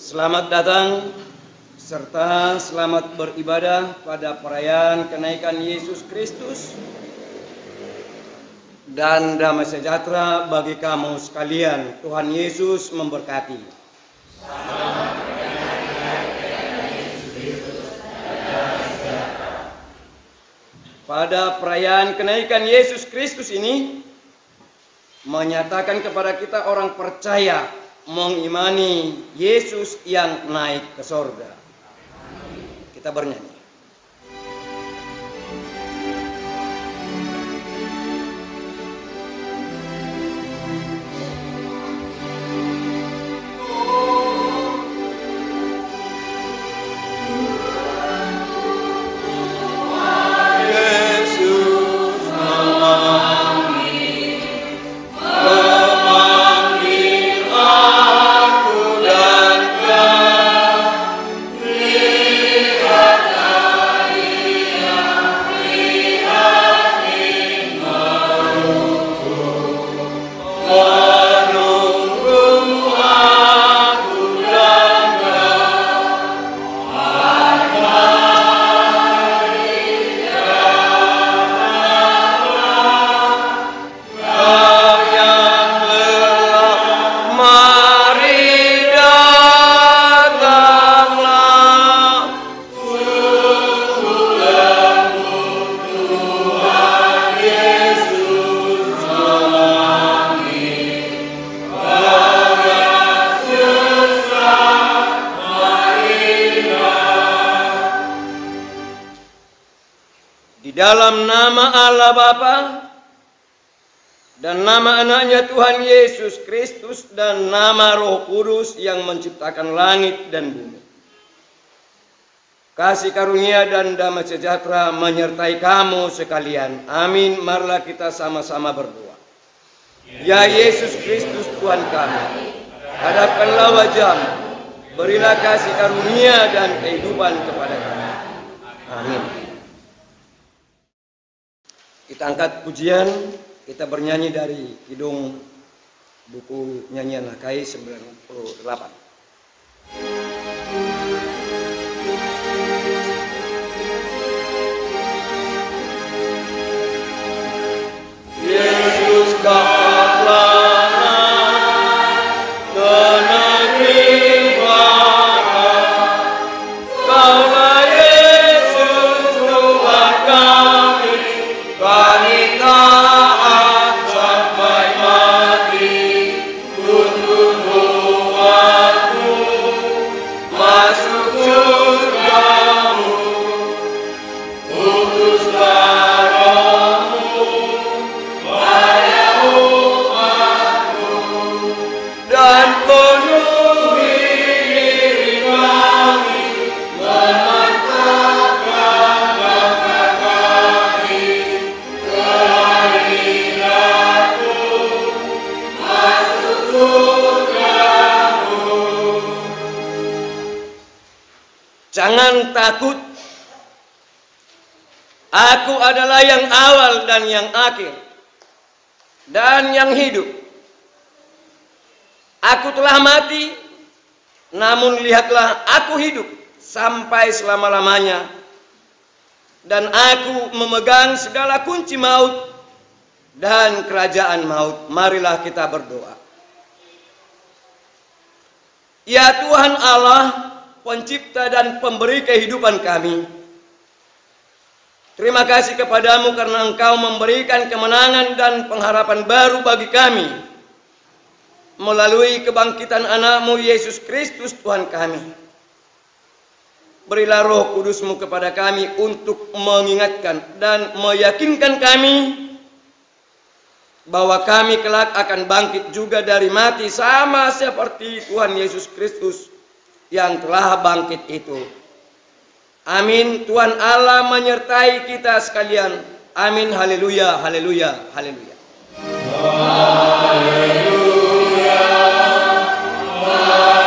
Selamat datang serta selamat beribadah pada perayaan kenaikan Yesus Kristus dan damai sejahtera bagi kamu sekalian. Tuhan Yesus memberkati. Pada perayaan kenaikan Yesus Kristus ini menyatakan kepada kita orang percaya mengimani Yesus yang naik ke sorga. Kita bernyanyi. Dalam nama Allah Bapa dan nama anaknya Tuhan Yesus Kristus dan nama Roh Kudus yang menciptakan langit dan bumi. Kasih karunia dan damai sejahtera menyertai kamu sekalian. Amin. Marilah kita sama-sama berdoa. Ya Yesus Kristus Tuhan kami, hadapkanlah wajah-Mu, berilah kasih karunia dan kehidupan kepada kami. Amin. Kita angkat pujian, kita bernyanyi dari Kidung buku nyanyian Lakai 98. Yesus Jangan takut. Aku adalah yang awal dan yang akhir dan yang hidup. Aku telah mati, namun lihatlah aku hidup sampai selama-lamanya, dan aku memegang segala kunci maut dan kerajaan maut. Marilah kita berdoa. Ya Tuhan Allah, Pencipta dan Pemberi kehidupan kami, terima kasih kepadamu karena Engkau memberikan kemenangan dan pengharapan baru bagi kami melalui kebangkitan anak-Mu Yesus Kristus Tuhan kami. Berilah Roh Kudus-Mu kepada kami untuk mengingatkan dan meyakinkan kami bahwa kami kelak akan bangkit juga dari mati sama seperti Tuhan Yesus Kristus yang telah bangkit itu. Amin. Tuhan Allah menyertai kita sekalian. Amin. Haleluya, haleluya, haleluya. Haleluya, haleluya, haleluya.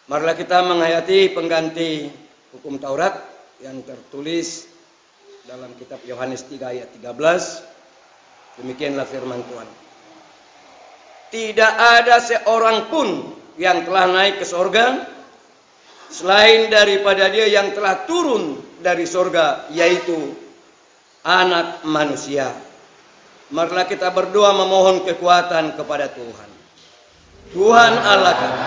Marilah kita menghayati pengganti hukum Taurat yang tertulis dalam kitab Yohanes 3 ayat 13. Demikianlah firman Tuhan. Tidak ada seorang pun yang telah naik ke sorga selain daripada Dia yang telah turun dari sorga, yaitu Anak Manusia. Marilah kita berdoa memohon kekuatan kepada Tuhan. Tuhan Allah kami,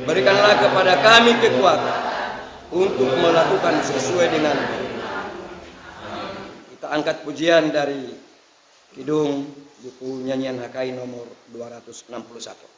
berikanlah kepada kami kekuatan untuk melakukan sesuai dengan firman. Kita angkat pujian dari Kidung buku nyanyian HKI nomor 261.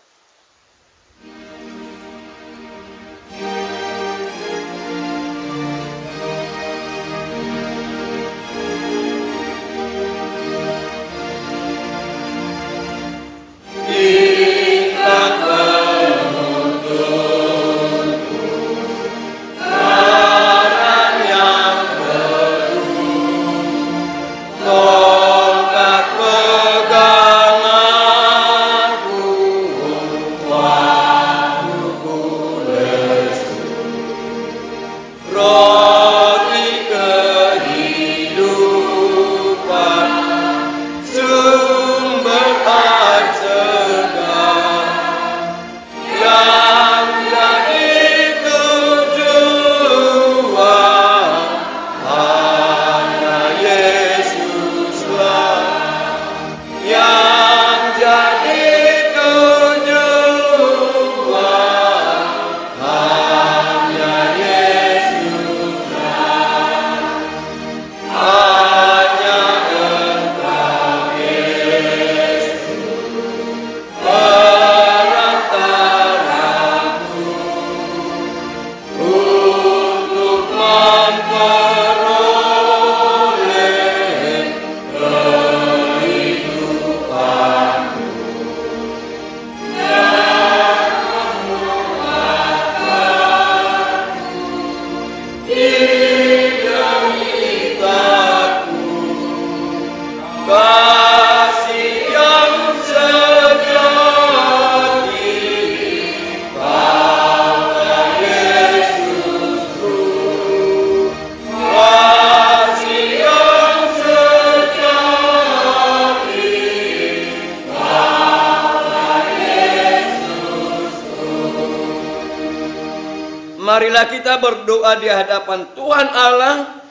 Marilah kita berdoa di hadapan Tuhan Allah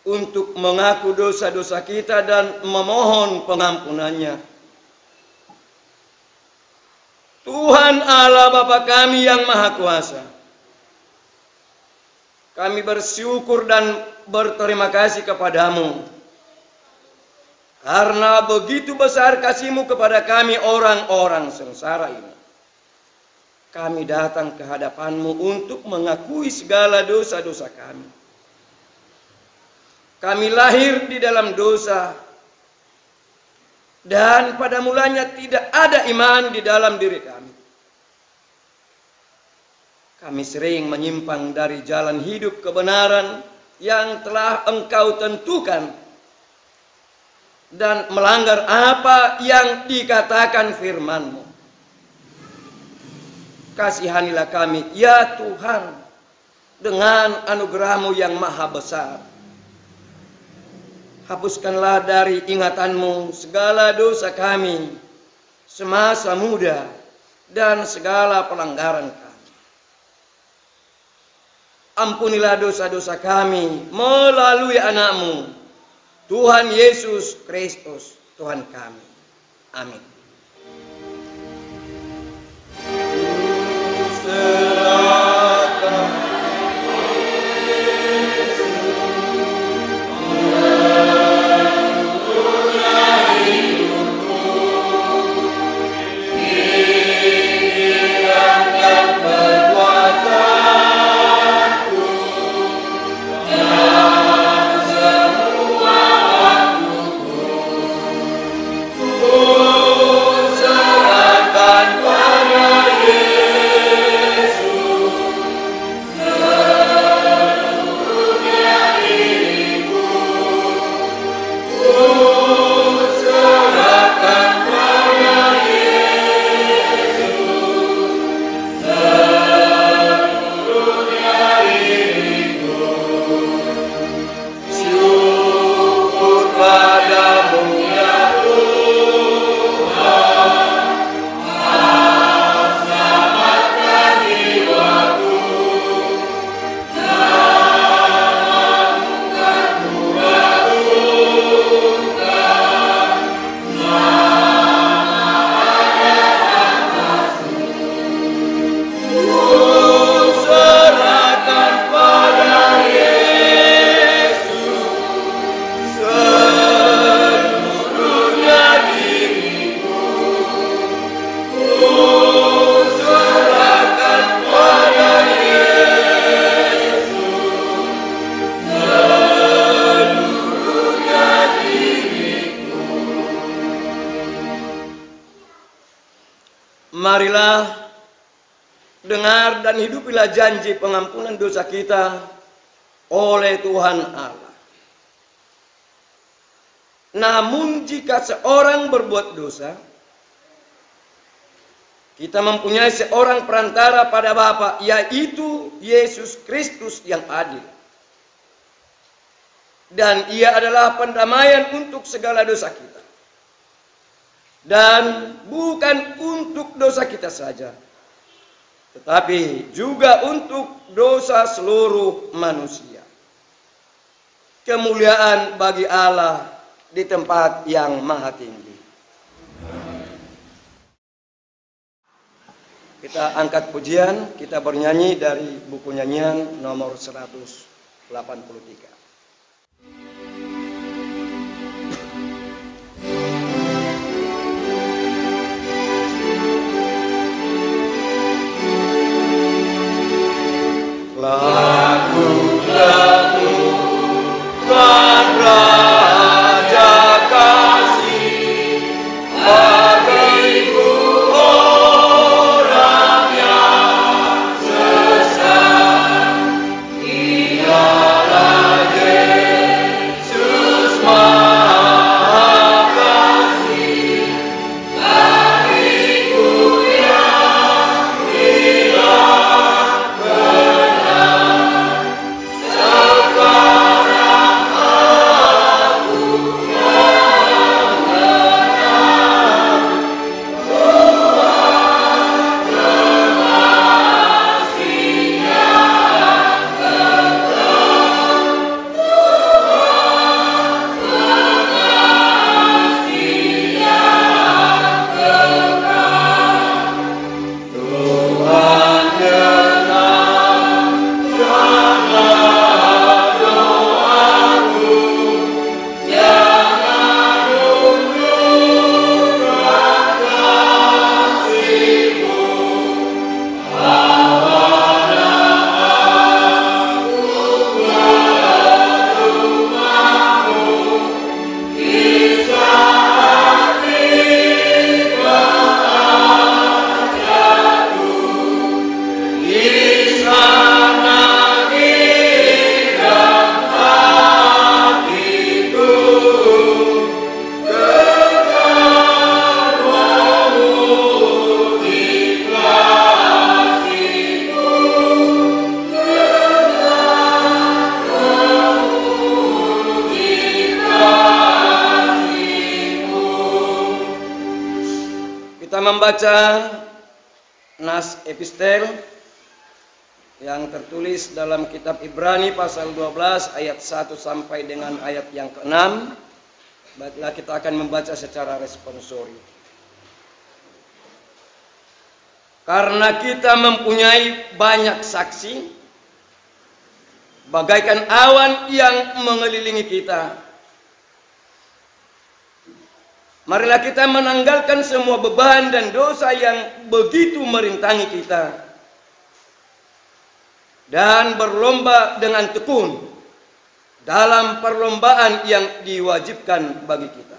untuk mengaku dosa-dosa kita dan memohon pengampunannya. Tuhan Allah Bapa kami yang Maha Kuasa, kami bersyukur dan berterima kasih kepadamu karena begitu besar kasih-Mu kepada kami orang-orang sengsara ini. Kami datang ke hadapan-Mu untuk mengakui segala dosa-dosa kami. Kami lahir di dalam dosa, dan pada mulanya tidak ada iman di dalam diri kami. Kami sering menyimpang dari jalan hidup kebenaran yang telah Engkau tentukan dan melanggar apa yang dikatakan firman-Mu. Kasihanilah kami, ya Tuhan, dengan anugerah-Mu yang maha besar. Hapuskanlah dari ingatan-Mu segala dosa kami semasa muda dan segala pelanggaran kami. Ampunilah dosa-dosa kami melalui anak-Mu, Tuhan Yesus Kristus, Tuhan kami. Amin. Oh marilah dengar dan hidupilah janji pengampunan dosa kita oleh Tuhan Allah. Namun jika seorang berbuat dosa, kita mempunyai seorang perantara pada Bapa, yaitu Yesus Kristus yang adil. Dan ia adalah pendamaian untuk segala dosa kita. Dan bukan untuk dosa kita saja, tetapi juga untuk dosa seluruh manusia. Kemuliaan bagi Allah di tempat yang maha tinggi. Kita angkat pujian, kita bernyanyi dari buku nyanyian nomor 183. Lagu-lagu Tuhan Raja kasih bagiku orang yang sesat. Dialah Yesus Maha Kasih bagiku yang hilang benar. Sekarang aku mengenal Tuhan kekasih yang kekal. Tuhan kekasih yang kekal. Tuhan dengar doaku, jangan undurkan kasih-Mu. Bawalah aku ke rumah-Mu di saat tiba hajatku. Di sana hidang hatiku, kekal memuji kasih-Mu, kekal memuji kasih-Mu. Kita membaca nas epistel yang tertulis dalam kitab Ibrani pasal 12 ayat 1 sampai dengan ayat yang ke-6. Baiklah, kita akan membaca secara responsori. Karena kita mempunyai banyak saksi, bagaikan awan yang mengelilingi kita, marilah kita menanggalkan semua beban dan dosa yang begitu merintangi kita, dan berlomba dengan tekun dalam perlombaan yang diwajibkan bagi kita.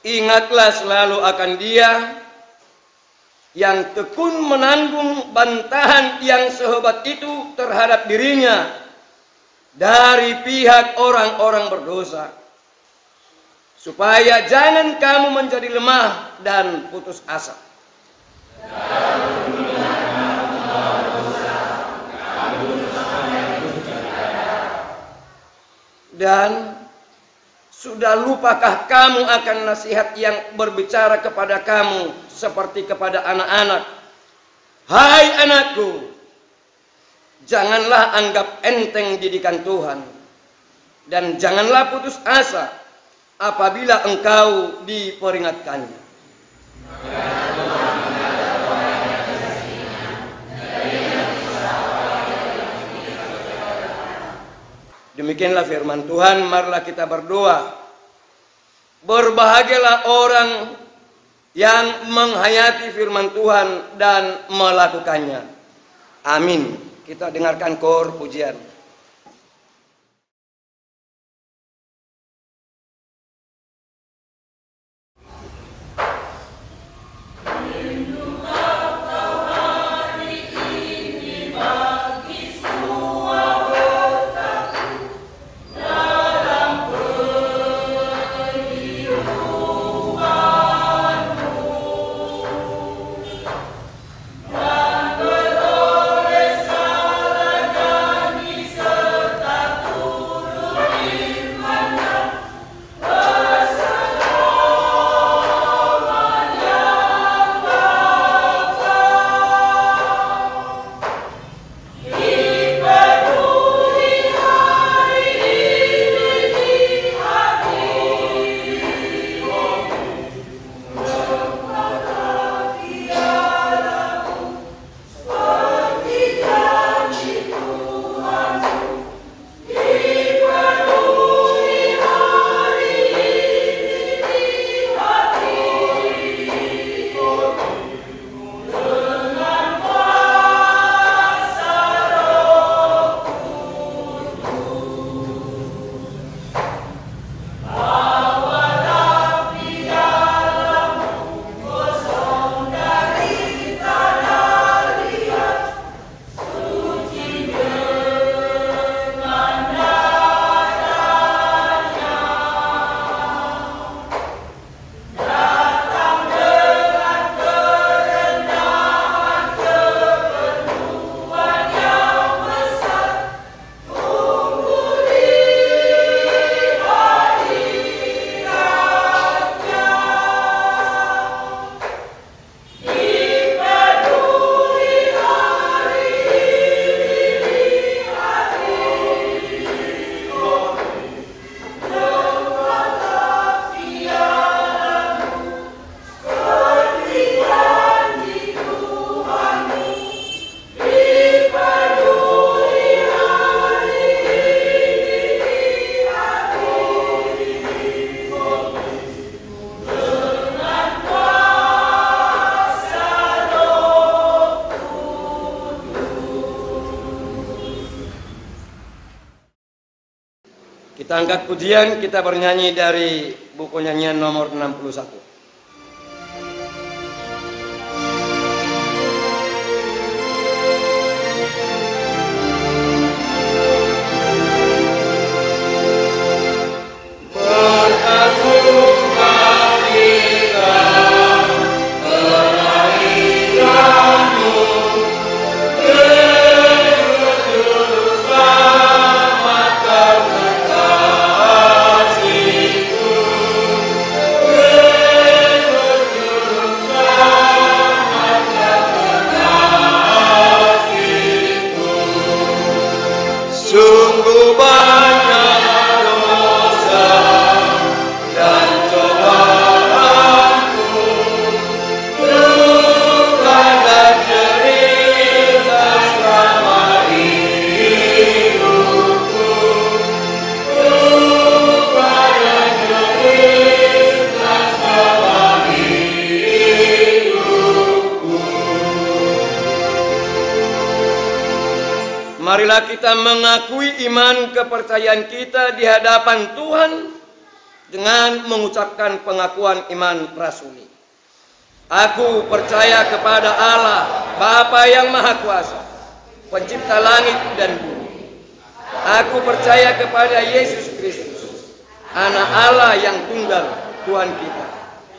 Ingatlah selalu akan Dia yang tekun menanggung bantahan yang sehebat itu terhadap dirinya dari pihak orang-orang berdosa, supaya jangan kamu menjadi lemah dan putus asa. Dan sudah lupakah kamu akan nasihat yang berbicara kepada kamu seperti kepada anak-anak? Hai anakku, janganlah anggap enteng didikan Tuhan, dan janganlah putus asa apabila engkau diperingatkannya. Demikianlah firman Tuhan, marilah kita berdoa. Berbahagialah orang yang menghayati firman Tuhan dan melakukannya. Amin. Kita dengarkan kor pujian. Kita angkat pujian, kita bernyanyi dari buku nyanyian nomor 61. Sungguh banyak dosa dan cobaanku, duka dan cerita selama hidupku, duka dan cerita selama hidupku. Marilah kita mengakui iman kepercayaan kita di hadapan Tuhan dengan mengucapkan pengakuan iman rasuli. Aku percaya kepada Allah, Bapa yang Maha Kuasa, pencipta langit dan bumi. Aku percaya kepada Yesus Kristus, Anak Allah yang tunggal, Tuhan kita,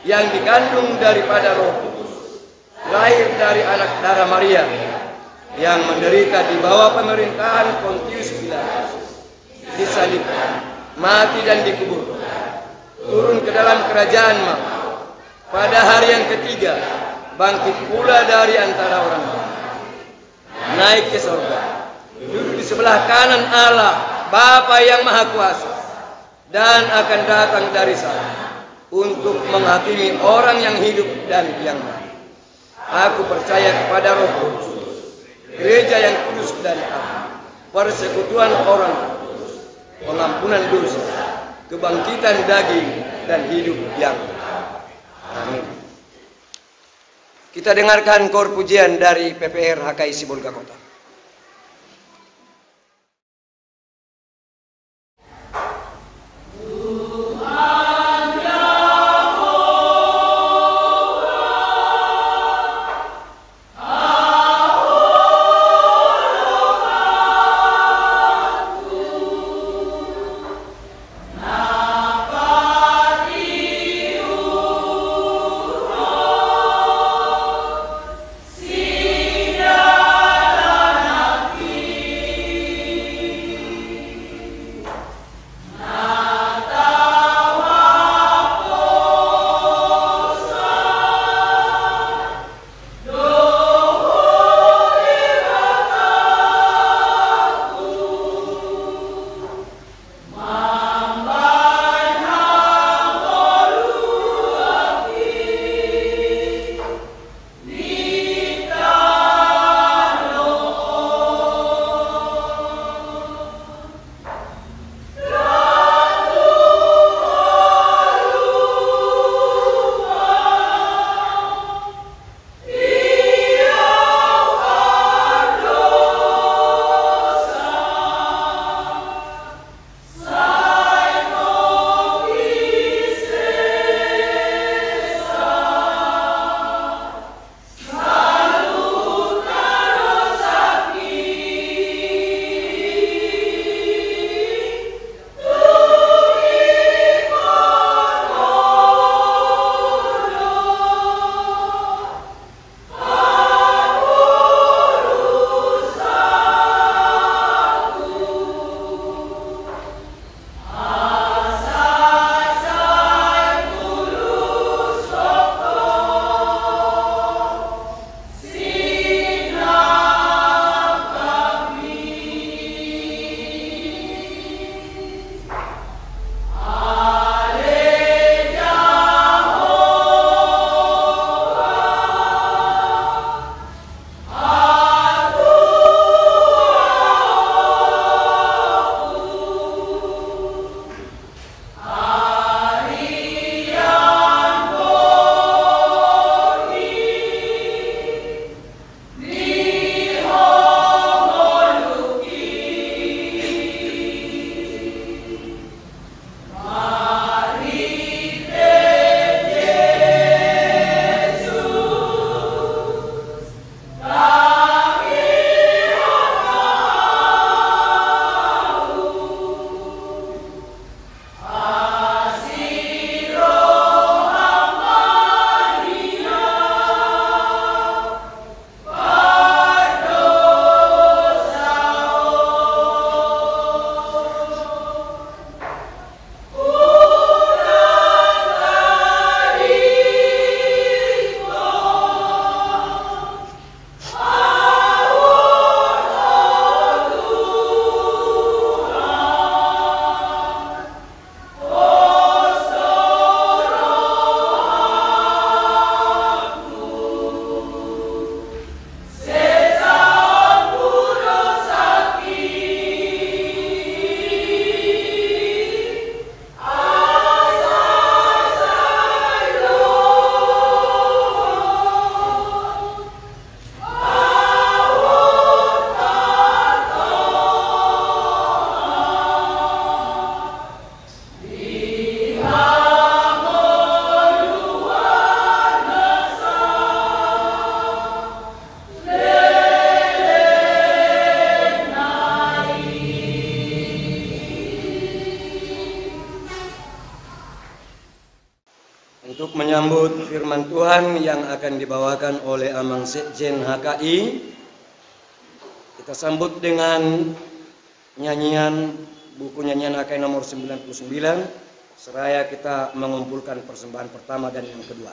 yang dikandung daripada Roh Kudus, lahir dari anak darah Maria, yang menderita di bawah pemerintahan Pontius Pilatus, disalibkan, mati dan dikuburkan, turun ke dalam kerajaan maut, pada hari yang ketiga bangkit pula dari antara orang mati, naik ke surga, duduk di sebelah kanan Allah Bapa yang Maha Kuasa, dan akan datang dari sana untuk menghakimi orang yang hidup dan yang mati. Aku percaya kepada Roh Kudus, gereja yang kudus dan am, persekutuan orang kudus, pengampunan dosa, kebangkitan daging, dan hidup yang amin. Kita dengarkan kor pujian dari PPR HKI Sibolga Kota. Untuk menyambut firman Tuhan yang akan dibawakan oleh Amang Sekjen HKI, kita sambut dengan nyanyian buku nyanyian HKI nomor 99, seraya kita mengumpulkan persembahan pertama dan yang kedua.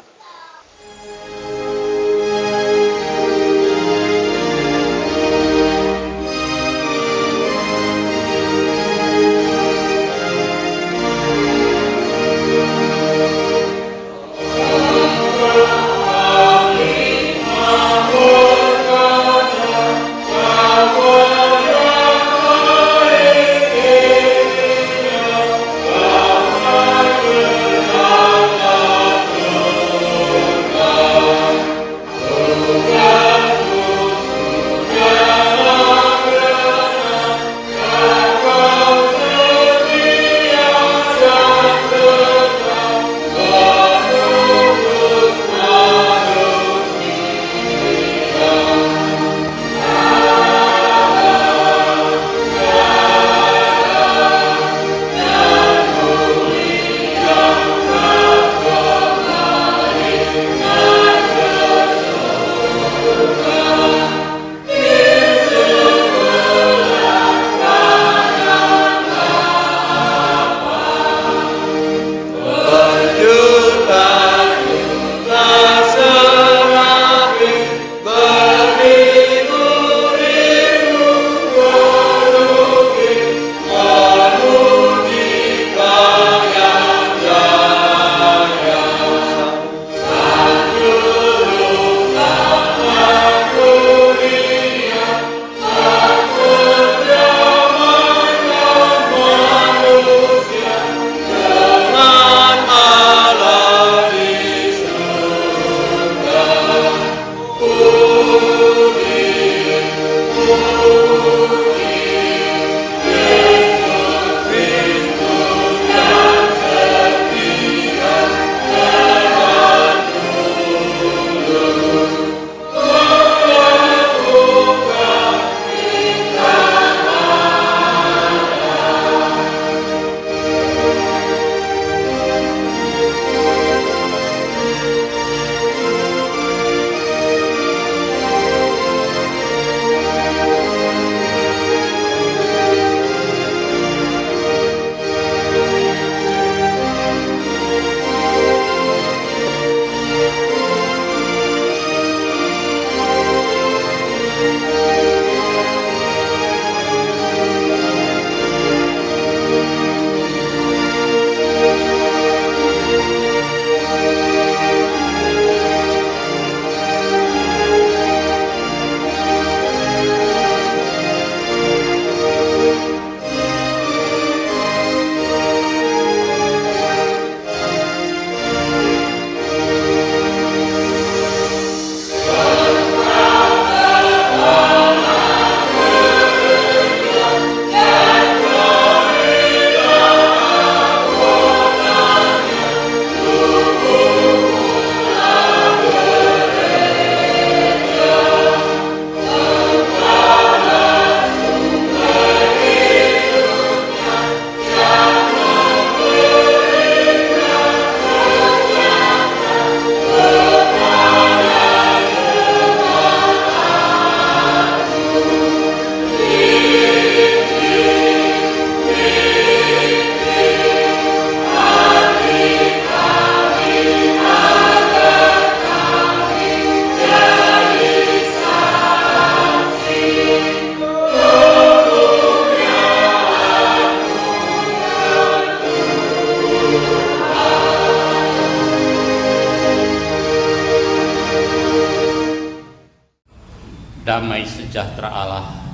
Damai sejahtera Allah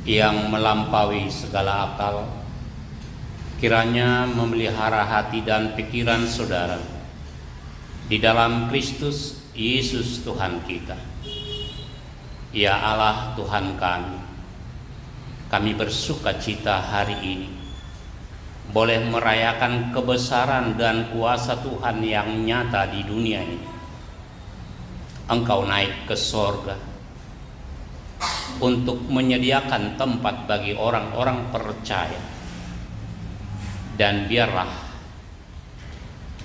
yang melampaui segala akal, kiranya memelihara hati dan pikiran saudara di dalam Kristus Yesus Tuhan kita. Ya Allah Tuhan kami bersuka cita hari ini boleh merayakan kebesaran dan kuasa Tuhan yang nyata di dunia ini. Engkau naik ke sorga untuk menyediakan tempat bagi orang-orang percaya, dan biarlah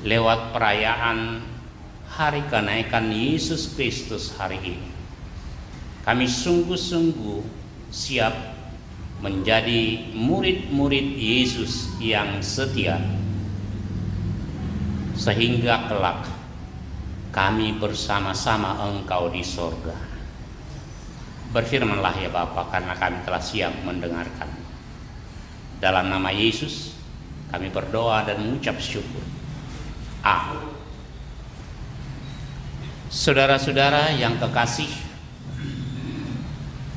lewat perayaan hari kenaikan Yesus Kristus hari ini kami sungguh-sungguh siap menjadi murid-murid Yesus yang setia, sehingga kelak kami bersama-sama Engkau di sorga. Berfirmanlah ya Bapa, karena kami telah siap mendengarkan. Dalam nama Yesus kami berdoa dan mengucap syukur. Amin. Saudara-saudara yang kekasih,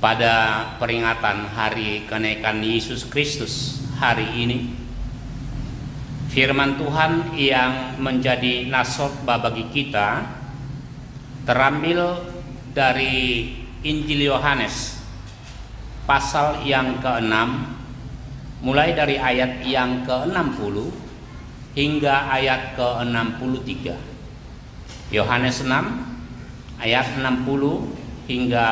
pada peringatan hari kenaikan Yesus Kristus hari ini, firman Tuhan yang menjadi nasotbah bagi kita terambil dari Injil Yohanes pasal yang ke-6, mulai dari ayat yang ke-60 hingga ayat ke-63. Yohanes 6 ayat 60 hingga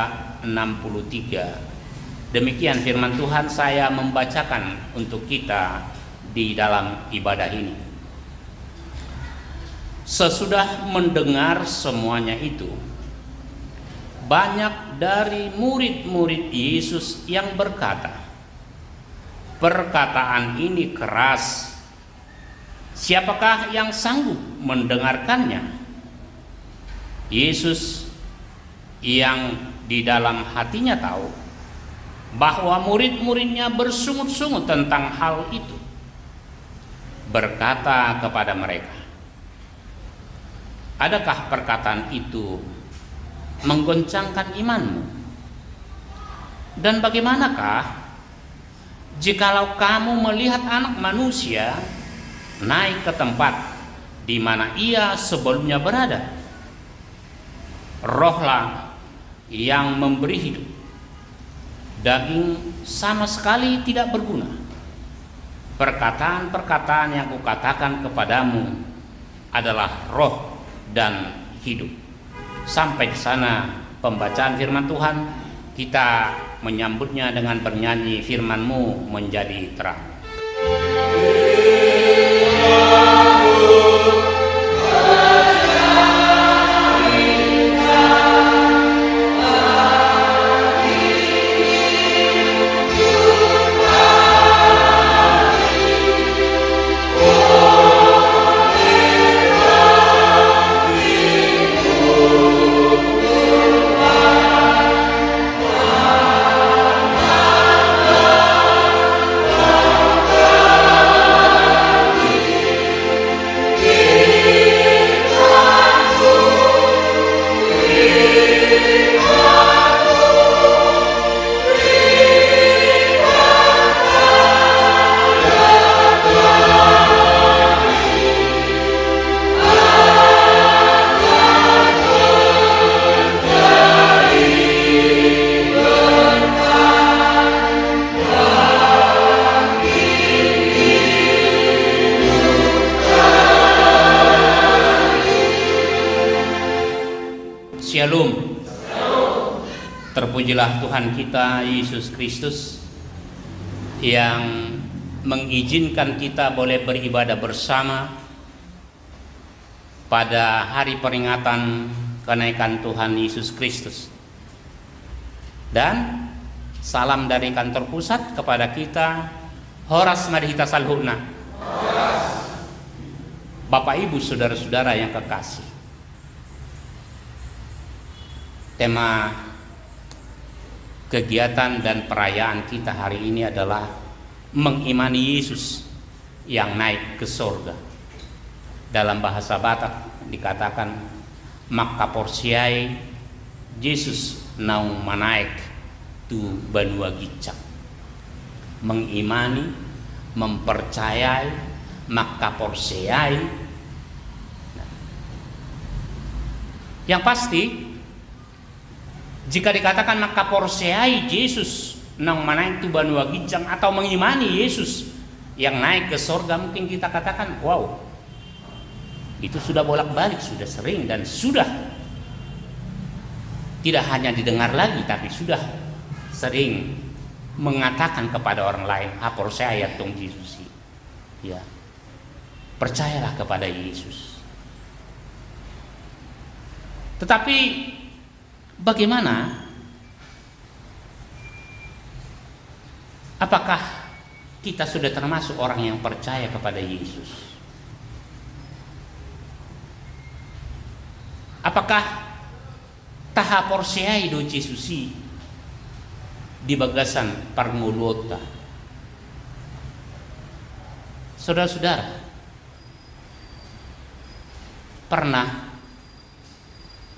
63. Demikian firman Tuhan, saya membacakan untuk kita di dalam ibadah ini. Sesudah mendengar semuanya itu, banyak dari murid-murid Yesus yang berkata, "Perkataan ini keras. Siapakah yang sanggup mendengarkannya?" Yesus yang di dalam hatinya tahu bahwa murid-muridnya bersungut-sungut tentang hal itu, berkata kepada mereka, "Adakah perkataan itu menggoncangkan imanmu? Dan bagaimanakah jikalau kamu melihat Anak Manusia naik ke tempat di mana ia sebelumnya berada? Rohlah yang memberi hidup. daging sama sekali tidak berguna. Perkataan-perkataan yang kukatakan kepadamu adalah roh dan hidup. Sampai di sana pembacaan firman Tuhan. Kita menyambutnya dengan bernyanyi, firman-Mu menjadi terang. Shalom. Terpujilah Tuhan kita Yesus Kristus yang mengizinkan kita boleh beribadah bersama pada hari peringatan kenaikan Tuhan Yesus Kristus. Dan salam dari kantor pusat kepada kita, Horas Madhita Salhuna. Bapak Ibu saudara-saudara yang kekasih, tema kegiatan dan perayaan kita hari ini adalah mengimani Yesus yang naik ke sorga. Dalam bahasa Batak dikatakan makaporsiai Yesus naung manaik tu banua gicak. Mengimani, mempercayai, makaporsiai. Yang pasti, jika dikatakan makaporsiai Yesus nang manaik tu banua gicang atau mengimani Yesus yang naik ke sorga, mungkin kita katakan, wow, itu sudah bolak-balik, sudah sering dan sudah tidak hanya didengar lagi, tapi sudah sering mengatakan kepada orang lain, percaya tong Yesus, ya, percayalah kepada Yesus. Tetapi bagaimana? Apakah kita sudah termasuk orang yang percaya kepada Yesus? Apakah taha porsiai do Yesusi di bagasan parngulota? Saudara-saudara, pernah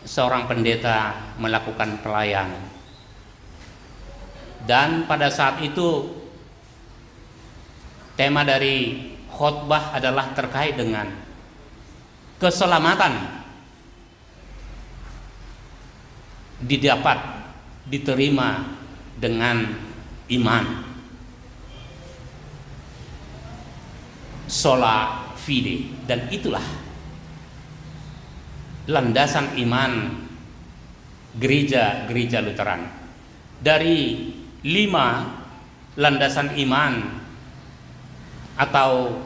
seorang pendeta melakukan pelayanan, dan pada saat itu tema dari khotbah adalah terkait dengan keselamatan didapat diterima dengan iman, sola fide, dan itulah landasan iman gereja-gereja Lutheran. Dari 5 landasan iman atau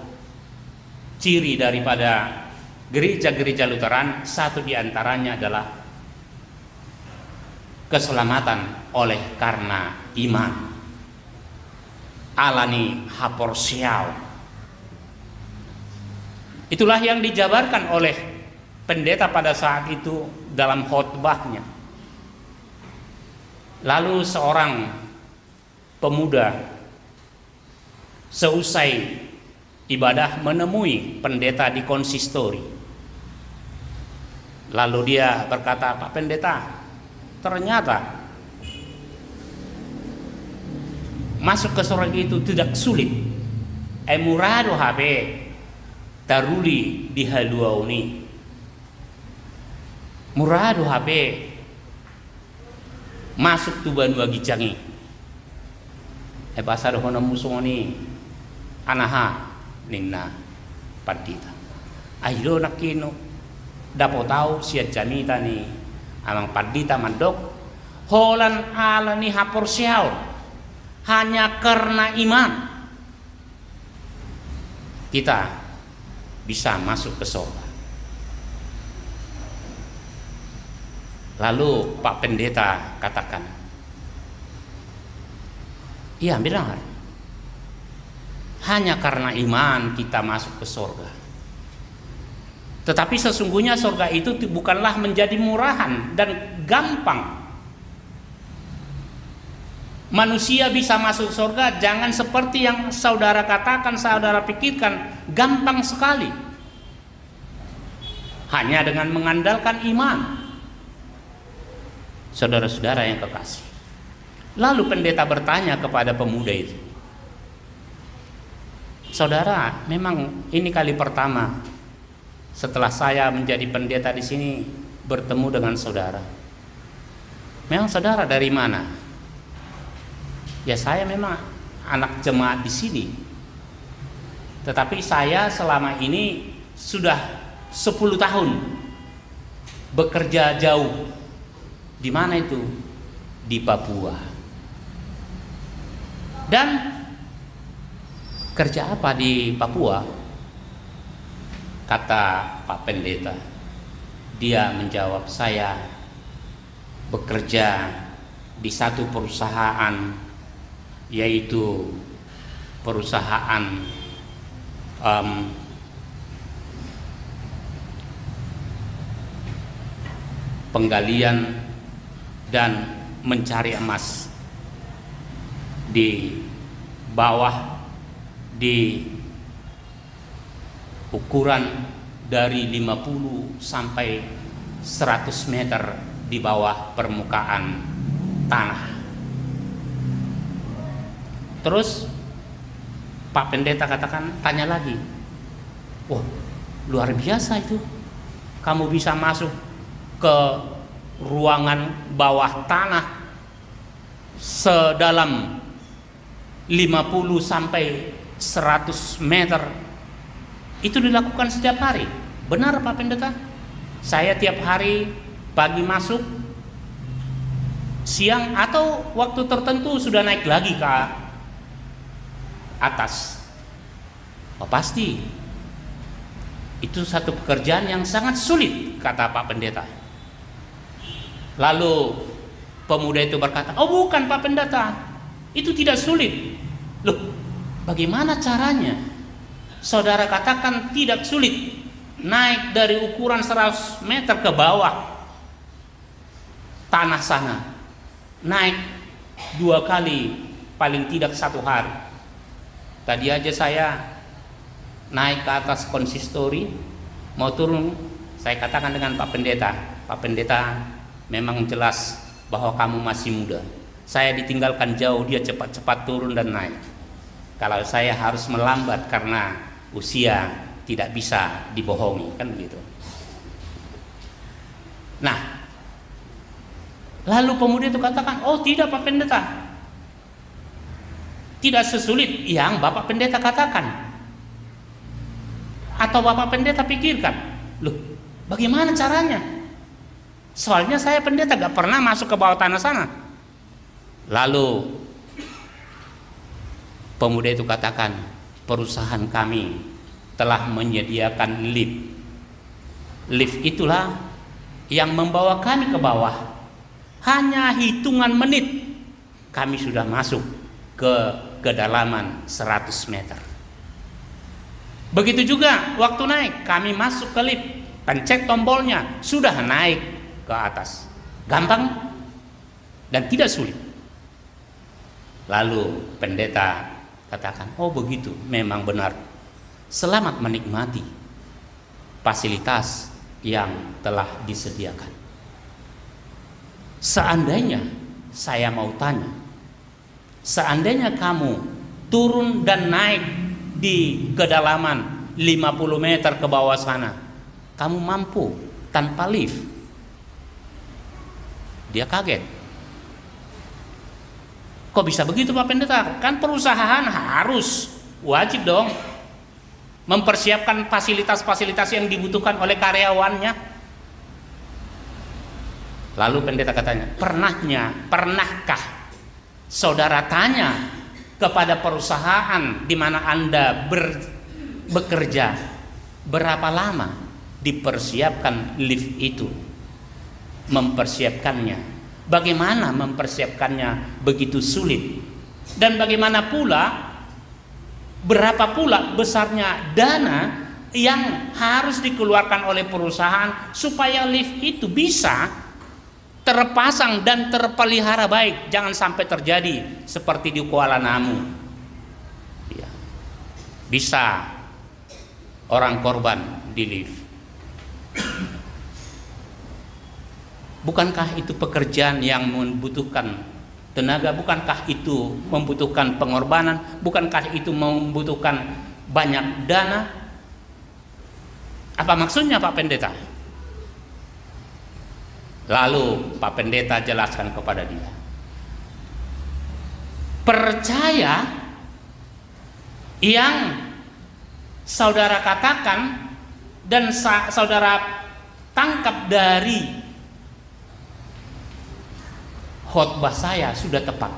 ciri daripada gereja-gereja Lutheran, satu diantaranya adalah keselamatan oleh karena iman. Alani haporsial. Itulah yang dijabarkan oleh pendeta pada saat itu dalam khotbahnya. Lalu seorang pemuda seusai ibadah menemui pendeta di konsistori. Lalu dia berkata, "Pak Pendeta, ternyata masuk ke surga itu tidak sulit. Emurado habe taruli di haluauni. Murado habe masuk tu banua gicangi. Bahasa hono musoni anaha ninna pandita. Ayo nakino dapo tahu siat janita ni amang pandita mandok holan ala ni hapor siau hanya karena iman kita bisa masuk ke surga. Lalu Pak Pendeta katakan, iya benar, hanya karena iman kita masuk ke surga. Tetapi sesungguhnya surga itu bukanlah menjadi murahan dan gampang. Manusia bisa masuk surga jangan seperti yang saudara katakan, saudara pikirkan, gampang sekali. Hanya dengan mengandalkan iman. Saudara-saudara yang kekasih. Lalu pendeta bertanya kepada pemuda itu, saudara, memang ini kali pertama setelah saya menjadi pendeta di sini bertemu dengan saudara. Memang saudara dari mana? Ya saya memang anak jemaat di sini. Tetapi saya selama ini sudah 10 tahun bekerja jauh. Di mana itu? Di Papua. Dan kerja apa di Papua? Kata Pak Pendeta. Dia menjawab, saya bekerja di satu perusahaan, yaitu perusahaan penggalian dan mencari emas di bawah, di ukuran dari 50 sampai 100 meter di bawah permukaan tanah. Terus Pak Pendeta katakan, tanya lagi, wah luar biasa itu, kamu bisa masuk ke ruangan bawah tanah sedalam 50 sampai 100 meter. Itu dilakukan setiap hari. Benar Pak Pendeta? Saya tiap hari pagi masuk, siang atau waktu tertentu sudah naik lagi ke atas. Oh, pasti itu satu pekerjaan yang sangat sulit, kata Pak Pendeta. Lalu pemuda itu berkata, oh bukan Pak Pendeta, itu tidak sulit. Loh, bagaimana caranya? Saudara katakan tidak sulit, naik dari ukuran 100 meter ke bawah tanah sana, naik 2 kali, paling tidak 1 hari. Tadi aja saya naik ke atas konsistori, mau turun, saya katakan dengan Pak Pendeta, Pak Pendeta, memang jelas bahwa kamu masih muda. Saya ditinggalkan jauh, dia cepat-cepat turun dan naik. Kalau saya harus melambat karena usia tidak bisa dibohongi, kan begitu. Nah, lalu pemuda itu katakan, oh tidak Pak Pendeta, tidak sesulit yang Bapak Pendeta katakan atau Bapak Pendeta pikirkan. Loh, bagaimana caranya? Soalnya saya pendeta gak pernah masuk ke bawah tanah sana. Lalu pemuda itu katakan, perusahaan kami telah menyediakan lift. Lift itulah yang membawa kami ke bawah. Hanya hitungan menit kami sudah masuk ke kedalaman 100 meter. Begitu juga waktu naik, kami masuk ke lift, pencet tombolnya, sudah naik ke atas. Gampang dan tidak sulit. Lalu pendeta katakan, oh begitu, memang benar. Selamat menikmati fasilitas yang telah disediakan. Seandainya saya mau tanya, seandainya kamu turun dan naik di kedalaman 50 meter ke bawah sana, kamu mampu tanpa lift? Dia kaget. Kok bisa begitu Pak Pendeta? Kan perusahaan harus wajib dong mempersiapkan fasilitas-fasilitas yang dibutuhkan oleh karyawannya. Lalu pendeta katanya, pernahkah saudara tanya kepada perusahaan di mana Anda bekerja, berapa lama dipersiapkan lift itu? Mempersiapkannya, bagaimana mempersiapkannya begitu sulit, dan bagaimana pula, berapa pula besarnya dana yang harus dikeluarkan oleh perusahaan supaya lift itu bisa terpasang dan terpelihara baik, jangan sampai terjadi seperti di Kuala Namu. Ya. Bisa orang korban di lift. Bukankah itu pekerjaan yang membutuhkan tenaga? Bukankah itu membutuhkan pengorbanan? Bukankah itu membutuhkan banyak dana? Apa maksudnya Pak Pendeta? Lalu Pak Pendeta jelaskan kepada dia, percaya yang saudara katakan dan saudara tangkap dari khotbah saya sudah tepat,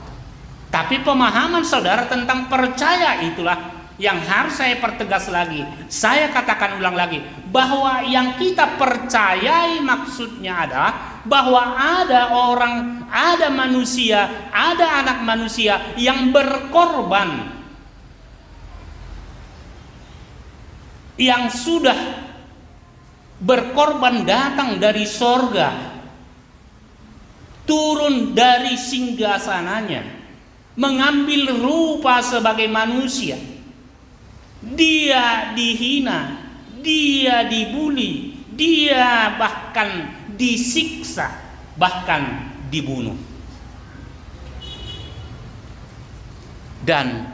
tapi pemahaman saudara tentang percaya itulah yang harus saya pertegas lagi. Saya katakan ulang lagi, bahwa yang kita percayai maksudnya adalah bahwa ada orang, ada manusia, ada anak manusia yang berkorban, yang sudah berkorban datang dari sorga, turun dari singgasananya, mengambil rupa sebagai manusia. Dia dihina, dia dibuli, dia bahkan disiksa, bahkan dibunuh. Dan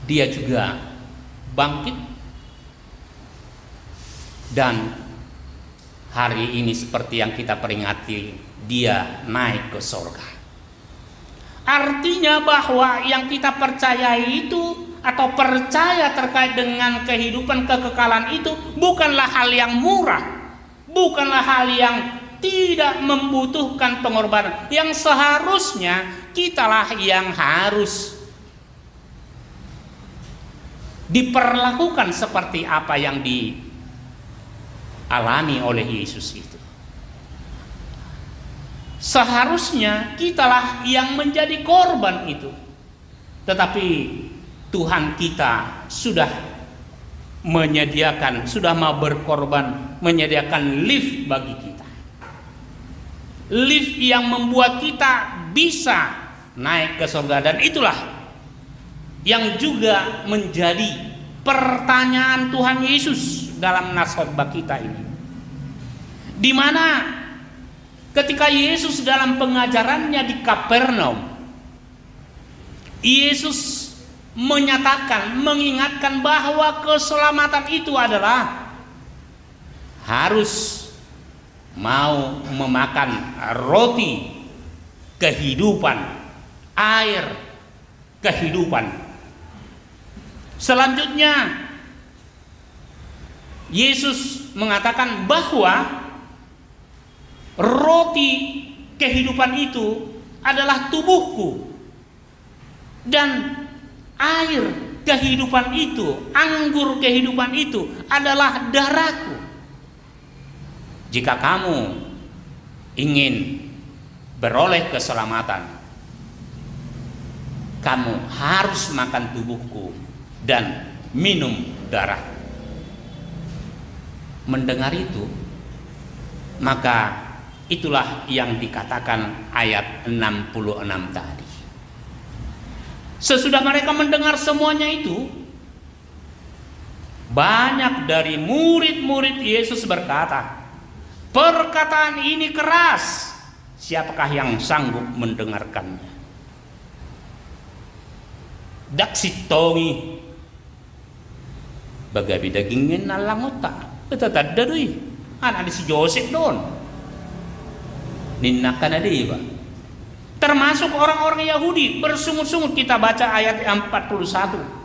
dia juga bangkit, dan hari ini seperti yang kita peringati, dia naik ke surga. Artinya bahwa yang kita percayai itu, atau percaya terkait dengan kehidupan kekekalan itu, bukanlah hal yang murah, bukanlah hal yang tidak membutuhkan pengorbanan, yang seharusnya kitalah yang harus diperlakukan seperti apa yang dialami oleh Yesus itu. Seharusnya kitalah yang menjadi korban itu. Tetapi Tuhan kita sudah menyediakan, sudah mau berkorban, menyediakan lift bagi kita. Lift yang membuat kita bisa naik ke surga. Dan itulah yang juga menjadi pertanyaan Tuhan Yesus dalam nas khotbah kita ini. Di mana ketika Yesus dalam pengajarannya di Kapernaum, Yesus menyatakan, mengingatkan bahwa keselamatan itu adalah harus mau memakan roti kehidupan, air kehidupan. Selanjutnya Yesus mengatakan bahwa roti kehidupan itu adalah tubuhku, dan air kehidupan itu, anggur kehidupan itu adalah darahku. Jika kamu ingin beroleh keselamatan, kamu harus makan tubuhku dan minum darah. Mendengar itu, maka itulah yang dikatakan ayat 66 tadi. Sesudah mereka mendengar semuanya itu, banyak dari murid-murid Yesus berkata, perkataan ini keras, siapakah yang sanggup mendengarkannya? Daksitongi bagabi dagingin na langota, betatad dadoy, anak si Joseph doon, ninna ka na di ba? termasuk orang-orang Yahudi bersungut-sungut. Kita baca ayat 41.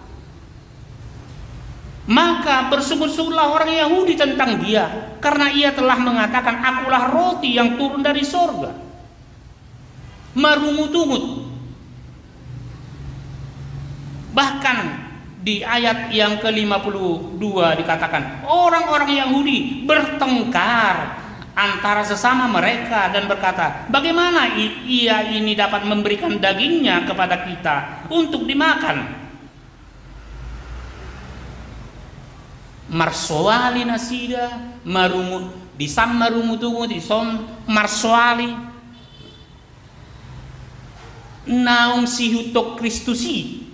Maka bersungut-sungutlah orang Yahudi tentang dia, karena ia telah mengatakan, akulah roti yang turun dari sorga. Marungut-ungut. Bahkan di ayat yang ke-52 dikatakan, orang-orang Yahudi bertengkar antara sesama mereka dan berkata, bagaimana ia ini dapat memberikan dagingnya kepada kita untuk dimakan? Marsoali nasida marumut disam marumutungu dison marsoali naung sihutok Kristusi,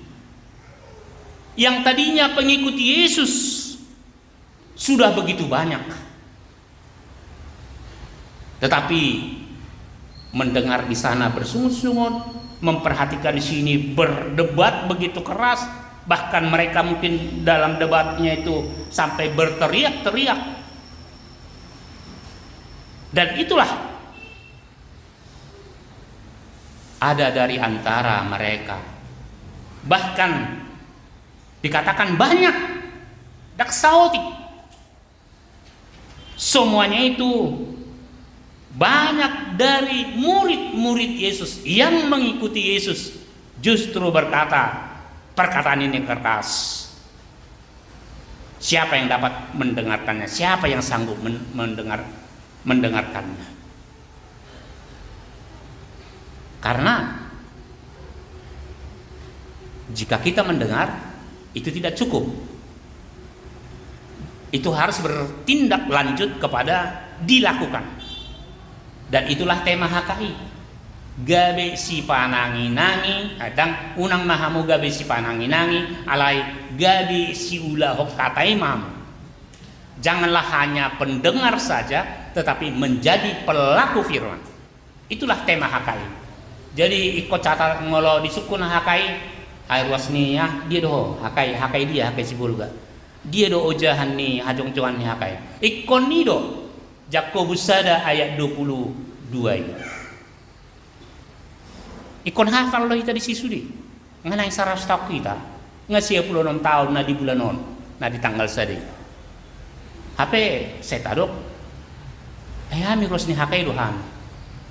yang tadinya pengikut Yesus sudah begitu banyak, tetapi mendengar di sana bersungut-sungut, memperhatikan di sini berdebat begitu keras. Bahkan mereka mungkin dalam debatnya itu sampai berteriak-teriak. Dan itulah ada dari antara mereka, bahkan dikatakan banyak, daksaotik, semuanya itu banyak dari murid-murid Yesus yang mengikuti Yesus justru berkata perkataan ini keras. Siapa yang dapat mendengarkannya? Siapa yang sanggup mendengarkannya? Karena jika kita mendengar itu tidak cukup, itu harus bertindak lanjut kepada dilakukan. Dan itulah tema HKI. Gabe si panangi-nangi adang unang mahamu gabe si panangi-nangi alai gabe si ulahok katai mamu. Janganlah hanya pendengar saja, tetapi menjadi pelaku firman. Itulah tema HKI. Jadi ikut catat ngolo di sukun HKI hai ruasni ya dia doh HKI dia HKI si bulga dia do ojahan ni hajong cuan ni HKI ikon ni do Yakobus sada ayat 22 ini. Ikon hafal lo kita di sisudi nganai saras tak kita ngasih 26 tahun na di bulan non na di tanggal sadi HP saya tadok ami ros ni hakai dohan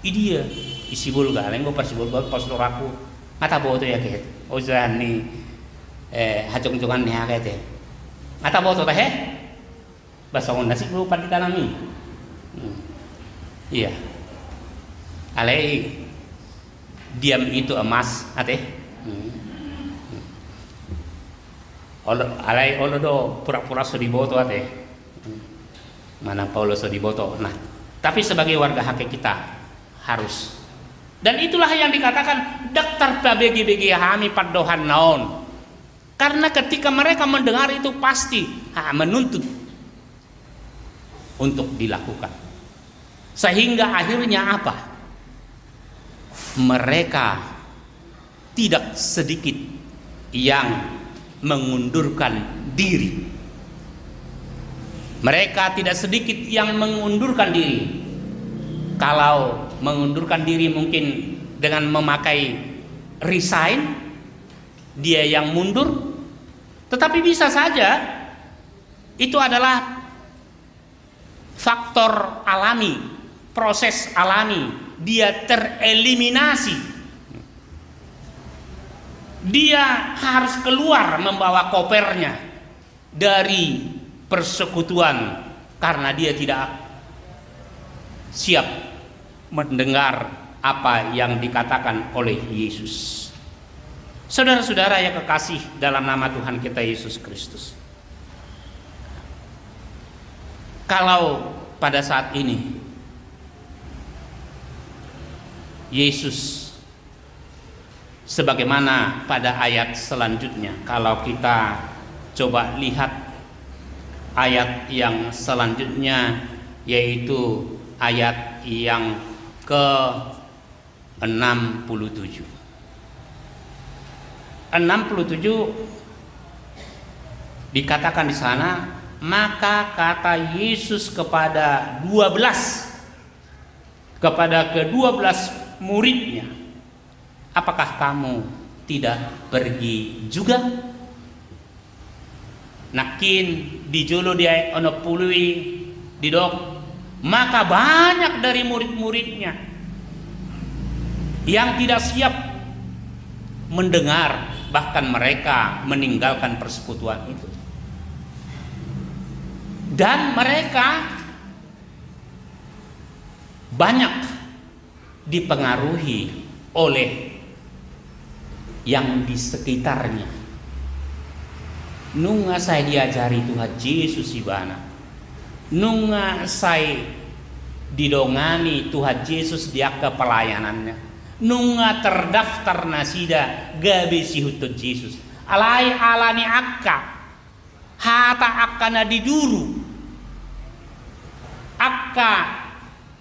idia isi bulga lain go pas bulga pas doraku ngata boto ya ket ozan ni hajong-jongan ni hakai te ngata boto teh basongon nasi lu padi tanami iya alai diam itu emas ate alai do pura-pura sodiboto ate mana Paulo sodiboto. Nah tapi sebagai warga HKI kita harus, dan itulah yang dikatakan daktar pabegi-begi hami padohan naon, karena ketika mereka mendengar itu pasti menuntut untuk dilakukan, sehingga akhirnya apa? Mereka tidak sedikit yang mengundurkan diri. Mereka tidak sedikit yang mengundurkan diri. Kalau mengundurkan diri mungkin dengan memakai resign, dia yang mundur. Tetapi bisa saja itu adalah faktor alami, proses alami. Dia tereliminasi. Dia harus keluar membawa kopernya dari persekutuan karena dia tidak siap mendengar apa yang dikatakan oleh Yesus. Saudara-saudara yang kekasih dalam nama Tuhan kita Yesus Kristus, kalau pada saat ini Yesus sebagaimana pada ayat selanjutnya, kalau kita coba lihat ayat yang selanjutnya, yaitu ayat yang ke-67. 67 dikatakan di sana, maka kata Yesus kepada kedua belas muridnya, apakah kamu tidak pergi juga? Nakin dijolo dia ono pului didok, maka banyak dari murid-muridnya yang tidak siap mendengar, bahkan mereka meninggalkan persekutuan itu. Dan mereka banyak dipengaruhi oleh yang di sekitarnya. Nunga saya diajari Tuhan Yesus ibana, nunga saya didongani Tuhan Yesus dia ke pelayanannya, nunga terdaftar nasida gabe si hutut Yesus alai alani akka hata akka na diduru akka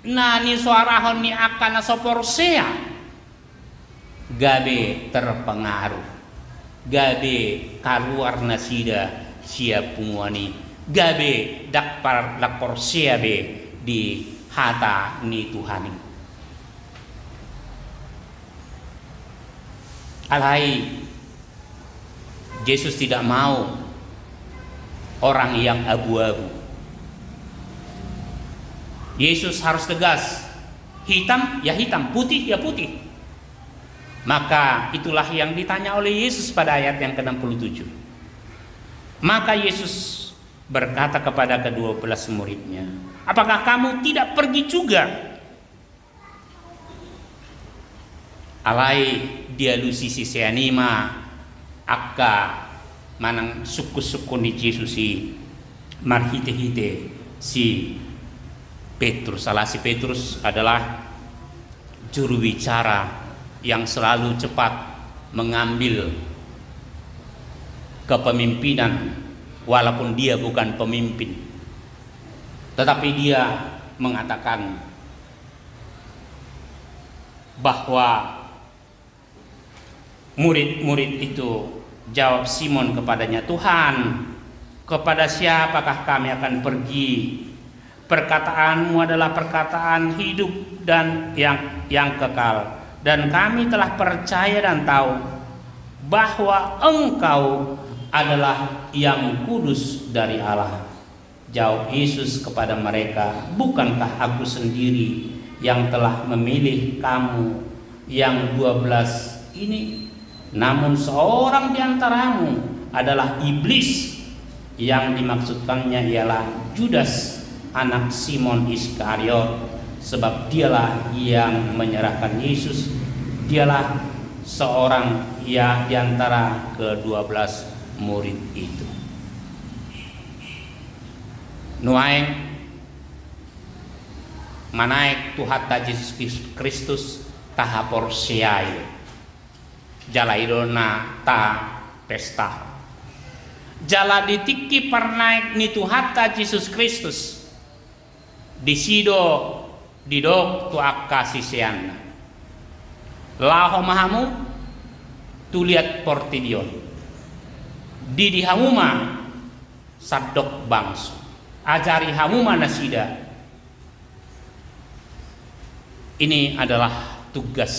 nani suarahon ni akka na soporsea gabe terpengaruh, gabe kaluar nasida siap punguani, gabe dakpar laporsea be di hata ni Tuhani. Alai Yesus tidak mau orang yang abu-abu. Yesus harus tegas, hitam ya hitam, putih ya putih. Maka itulah yang ditanya oleh Yesus pada ayat yang ke-67. Maka Yesus berkata kepada ke-12 muridnya, apakah kamu tidak pergi juga? Alai dia lusisi seanima akka manang suku-suku ni Yesusi marhite-hite si Petrus. Salah si Petrus adalah juru bicara yang selalu cepat mengambil kepemimpinan walaupun dia bukan pemimpin, tetapi dia mengatakan bahwa murid-murid itu jawab Simon kepadanya, Tuhan, kepada siapakah kami akan pergi? Perkataanmu adalah perkataan hidup dan yang kekal. Dan kami telah percaya dan tahu bahwa Engkau adalah yang kudus dari Allah. Jawab Yesus kepada mereka, bukankah aku sendiri yang telah memilih kamu yang 12 ini? Namun seorang di antaramu adalah iblis. Yang dimaksudkannya ialah Judas, anak Simon Iskariot. Sebab dialah yang menyerahkan Yesus. Dialah seorang yang diantara ke-12 murid itu. Nuaeng manaik Tuhan Yesus Kristus tahapor siai jalaidona ta pesta jala ditiki pernaik ni Tuhan Yesus Kristus disido didok tu akka sisian laho mahamu tu lihat portidion di hamuma sadok bangsu ajari hamuma nasida. Ini adalah tugas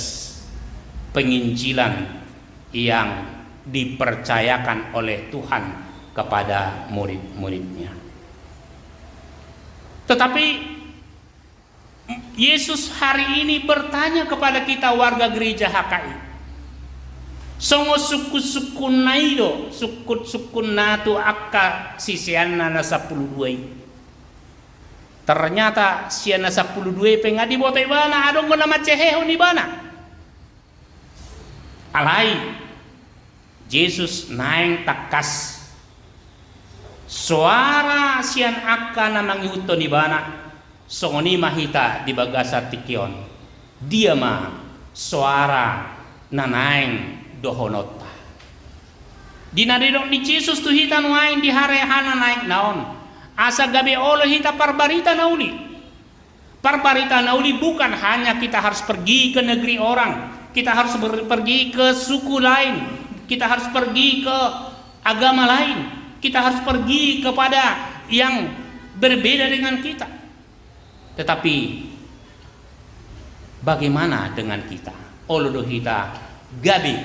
penginjilan yang dipercayakan oleh Tuhan kepada murid-muridnya. Tetapi Yesus hari ini bertanya kepada kita warga gereja HKI. Songo suku-suku naido, suku natu akka sisiana na 12. Ternyata siana 12 pengadi bote bana adong guna maceheho ni bana. Alai Yesus naeng takas suara sian akka na mangihuto ni bana. Songoni mahita di bagasa tikion dia ma suara nanaeng dohonota dinadidok di Yesus tu hita nuain di harehana naik naon asa gabe olo hita parbarita nauli bukan hanya kita harus pergi ke negeri orang, kita harus pergi ke suku lain, kita harus pergi ke agama lain, kita harus pergi kepada yang berbeda dengan kita. Tetapi bagaimana dengan kita? Olodo kita gabi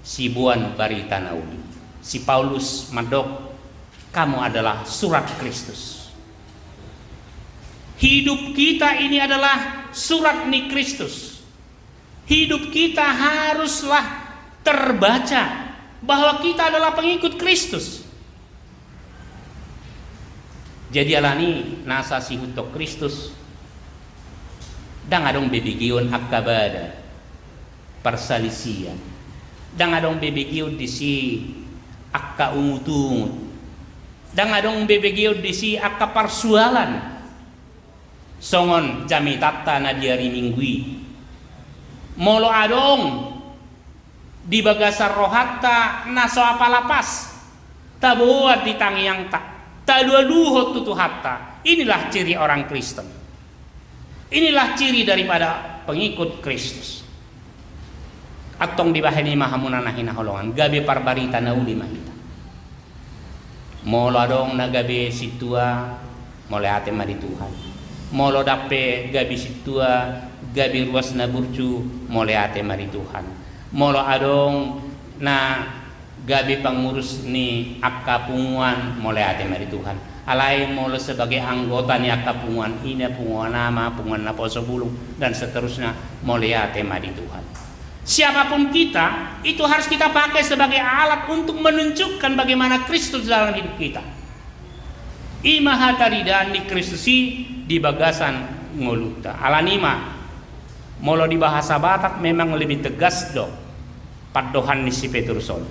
si buan barita naudi. Si Paulus madok, kamu adalah surat Kristus. Hidup kita ini adalah surat ni Kristus. Hidup kita haruslah terbaca bahwa kita adalah pengikut Kristus. Jadi alani nasa si untuk Kristus. Dang adong bebigion akabada persalisian. Dang adong bebigion di si akka ungutungut. Dang adong bebigion di si akka parsualan. Songon jami tatta na diari minggui. Molo adong di bagasar rohatta naso apalapas. Tabuat di tangiang tak. Taduaduhot tutu hatta. Inilah ciri orang Kristen. Inilah ciri daripada pengikut Kristus. Atong dibahani mahamuna nahina holongan. Gabi parbarita nauli mahita. Molo adong na gabi situa. Mole ate mari Tuhan. Molo dape gabi situa. Gabi ruas na burcu. Mole ate mari Tuhan. Molo adong na gabi pangurus ni akka punguan mulai ate mari Tuhan. Alai molo sebagai anggota ni akka punguan ini punguan nama punguan naposo bulung dan seterusnya mulai ate mari Tuhan. Siapapun kita itu harus kita pakai sebagai alat untuk menunjukkan bagaimana Kristus dalam hidup kita. Imaha taridan di Kristusi di bagasan ngoluta. Alanima molo di bahasa Batak memang lebih tegas dok. Padohan ni si Petrusson.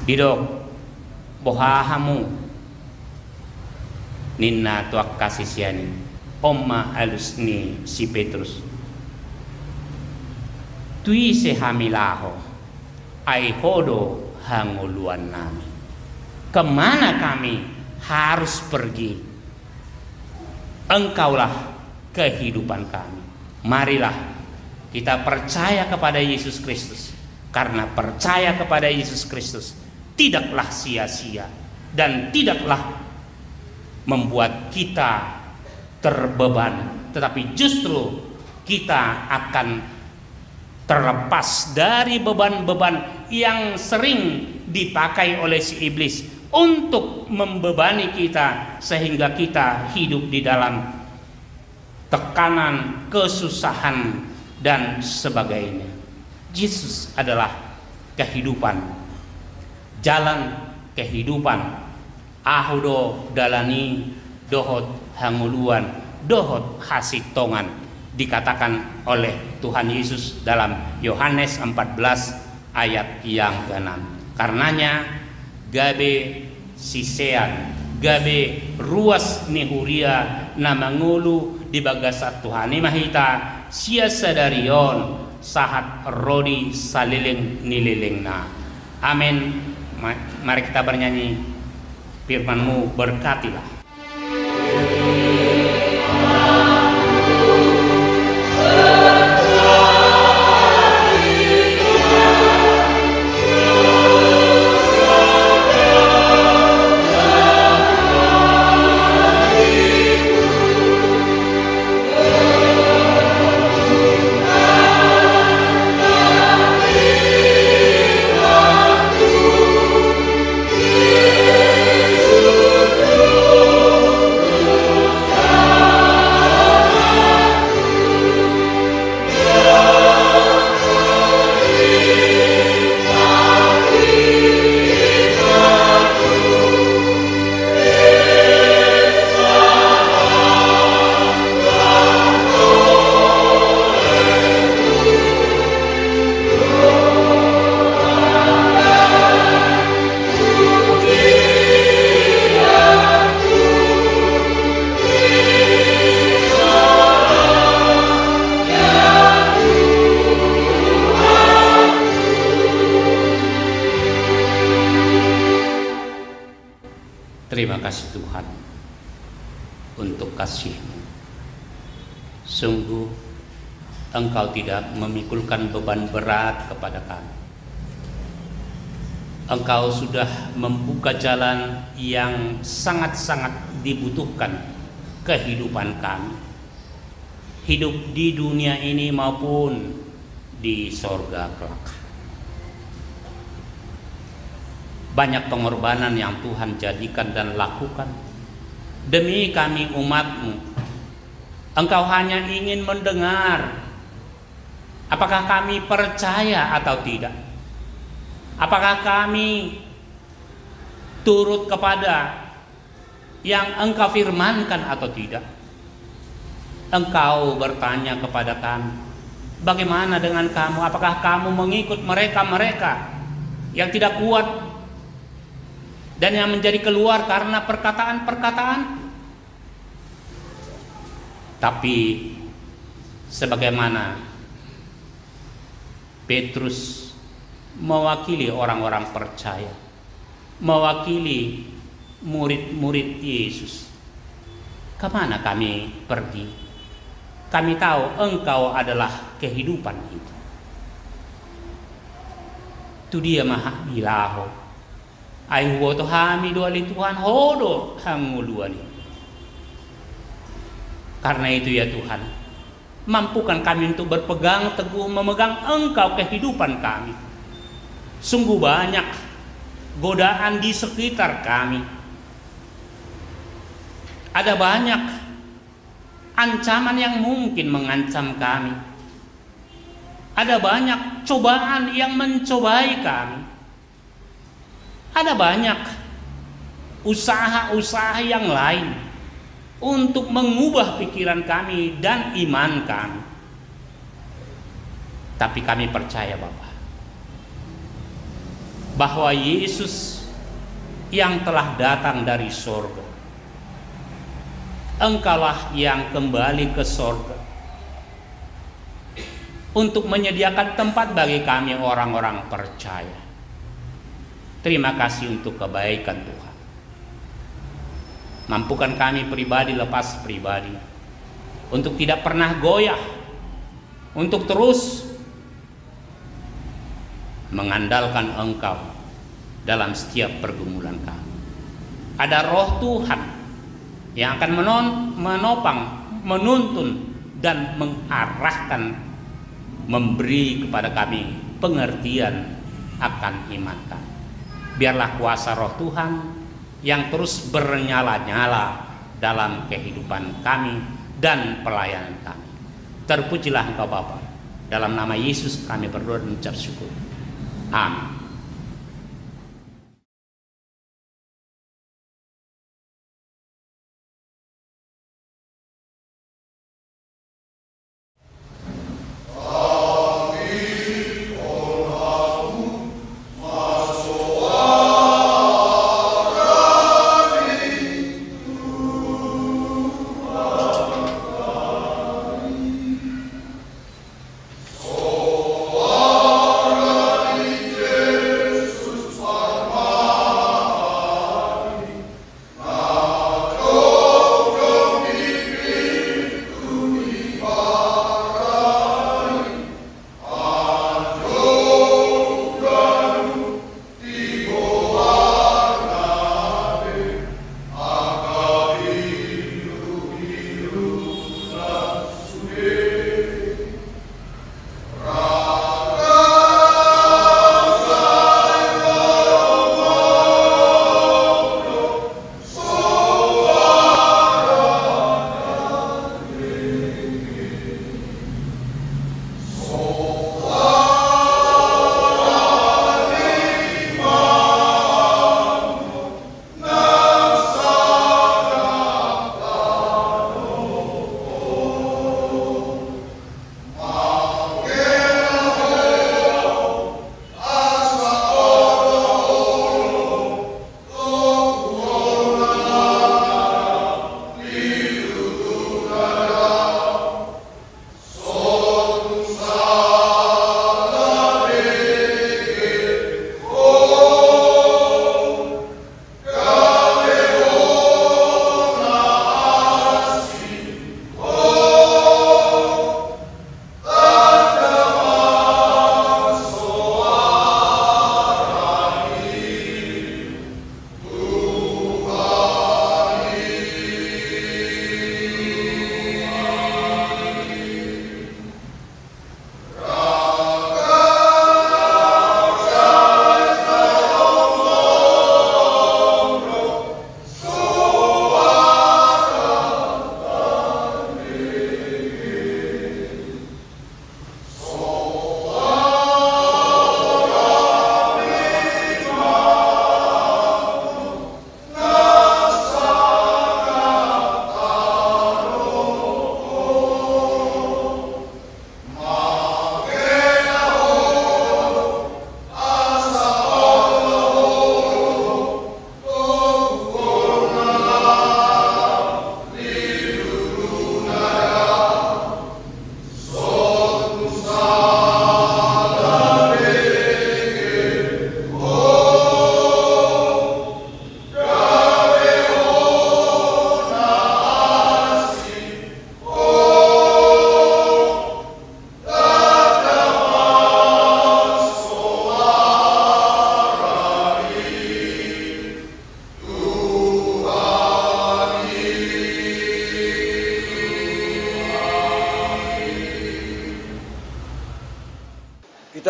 Didok bohahamu ninna tuak kasisiani omma alus ni si Petrus tui se hamilaho ai hodo hanguluan nami. Kemana kami harus pergi? Engkaulah kehidupan kami. Marilah kita percaya kepada Yesus Kristus. Karena percaya kepada Yesus Kristus tidaklah sia-sia dan tidaklah membuat kita terbeban, tetapi justru kita akan terlepas dari beban-beban yang sering dipakai oleh si iblis untuk membebani kita sehingga kita hidup di dalam tekanan, kesusahan dan sebagainya. Yesus adalah kehidupan. Jalan kehidupan. Ahodo dalani dohot hanguluan dohot hasitongan dikatakan oleh Tuhan Yesus dalam Yohanes 14 ayat yang ke-6. Karenanya gabe sisean gabe ruas nihuria na mangulu di bagasat Tuhan mahita sia sadarion sahat rodi saliling nililingna. Amin. Mari kita bernyanyi firman-Mu, berkatilah. Terima kasih Tuhan untuk kasih-Mu. Sungguh Engkau tidak memikulkan beban berat kepada kami. Engkau sudah membuka jalan yang sangat-sangat dibutuhkan kehidupan kami. Hidup di dunia ini maupun di sorga kelak. Banyak pengorbanan yang Tuhan jadikan dan lakukan demi kami umat-Mu. Engkau hanya ingin mendengar apakah kami percaya atau tidak. Apakah kami turut kepada yang Engkau firmankan atau tidak. Engkau bertanya kepada kami, bagaimana dengan kamu? Apakah kamu mengikut mereka-mereka yang tidak kuat dan yang menjadi keluar karena perkataan-perkataan? Tapi sebagaimana Petrus mewakili orang-orang percaya, mewakili murid-murid Yesus, kemana kami pergi? Kami tahu Engkau adalah kehidupan itu. Tu dia maha ilaho. Ai huo to hami duali Tuhan hodo hangu duali. Karena itu ya Tuhan, mampukan kami untuk berpegang teguh memegang Engkau kehidupan kami. Sungguh banyak godaan di sekitar kami. Ada banyak ancaman yang mungkin mengancam kami. Ada banyak cobaan yang mencobai kami. Ada banyak usaha-usaha yang lain untuk mengubah pikiran kami dan iman kami. Tapi kami percaya Bapa, bahwa Yesus yang telah datang dari sorga, Engkaulah yang kembali ke sorga untuk menyediakan tempat bagi kami orang-orang percaya. Terima kasih untuk kebaikan Tuhan. Mampukan kami pribadi lepas pribadi untuk tidak pernah goyah, untuk terus mengandalkan Engkau dalam setiap pergumulan kami. Ada roh Tuhan yang akan menopang, menuntun dan mengarahkan, memberi kepada kami pengertian akan iman kami. Biarlah kuasa roh Tuhan yang terus bernyala-nyala dalam kehidupan kami dan pelayanan kami. Terpujilah Engkau Bapa. Dalam nama Yesus kami berdoa dan mengucap syukur. Amin. Oh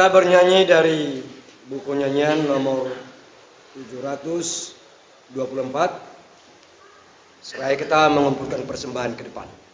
Kita bernyanyi dari buku nyanyian nomor 724. Supaya kita mengumpulkan persembahan ke depan.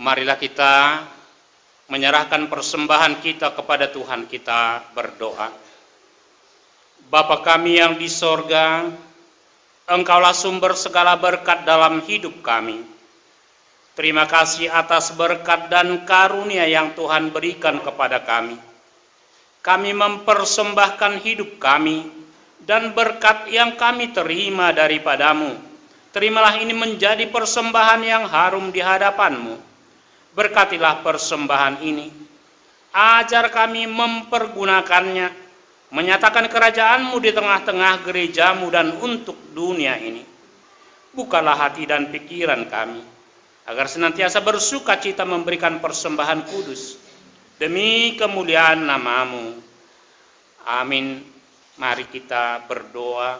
Marilah kita menyerahkan persembahan kita kepada Tuhan kita berdoa. Bapa kami yang di sorga, Engkaulah sumber segala berkat dalam hidup kami. Terima kasih atas berkat dan karunia yang Tuhan berikan kepada kami. Kami mempersembahkan hidup kami dan berkat yang kami terima daripadamu. Terimalah ini menjadi persembahan yang harum di hadapan-Mu. Berkatilah persembahan ini. Ajar kami mempergunakannya, menyatakan kerajaan-Mu di tengah-tengah gereja-Mu dan untuk dunia ini. Bukalah hati dan pikiran kami, agar senantiasa bersuka cita memberikan persembahan kudus, demi kemuliaan nama-Mu. Amin. Mari kita berdoa.